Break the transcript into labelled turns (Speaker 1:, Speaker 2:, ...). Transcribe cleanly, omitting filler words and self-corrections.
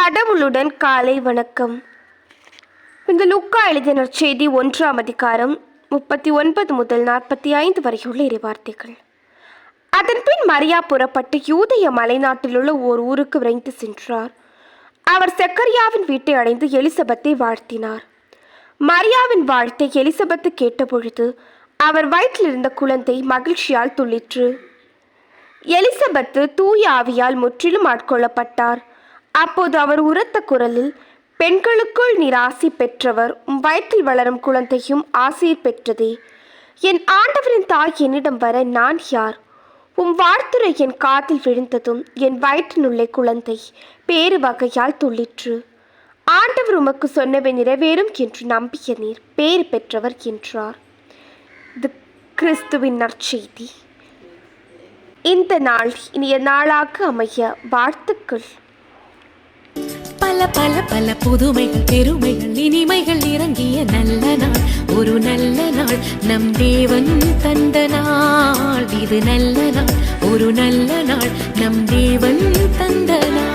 Speaker 1: கடவுளுடன் காலை வணக்கம். இந்த லூக்கா எழுதிய நற்செய்தி 1ஆம் அதிகாரம் 39 முதல் 45 வரையுள்ள இறைவார்த்தைகள். அதன்பின் மரியா புறப்பட்டு யூதேய மலைநாட்டில் உள்ள ஓர் ஊருக்கு விரைந்து சென்றார். அவர் செக்கரியாவின் வீட்டை அடைந்து எலிசபெத்தை வாழ்த்தினார். மரியாவின் வாழ்த்தை எலிசபெத்து கேட்டபொழுது அவர் வயிற்றில் இருந்த குழந்தை மகிழ்ச்சியால் துள்ளிற்று. எலிசபெத்து தூய ஆவியால் முற்றிலும் ஆட்கொள்ளப்பட்டார். அப்போது அவர் உரத்த குரலில், பெண்களுக்குள் நீர் ஆசி பெற்றவர், வயிற்றில் வளரும் குழந்தையும் ஆசீர் பெற்றதே. என் ஆண்டவரின் தாய் என்னிடம் வர நான் யார்? வாழ்த்துரை என் காதில் விழுந்ததும் என் வயிற்றினுள்ளே குழந்தை பேறு வகையால் துள்ளிற்று. ஆண்டவர் உமக்கு சொன்னவை நிறைவேறும் என்று நம்பிய நீர் பேறு பெற்றவர் என்றார். இது கிறிஸ்துவின் நற்செய்தி. இந்த நாள் இனிய நாளாக அமைய வாழ்த்துக்கள்.
Speaker 2: பல பல பல புதுமைகள், பெருமைகள், இனிமைகள் இறங்கிய நல்ல நாள், ஒரு நல்ல நாள், நம் தேவன் தந்த நாள். இது நல்ல நாள், ஒரு நல்ல நாள், நம் தேவன் தந்த நாள்.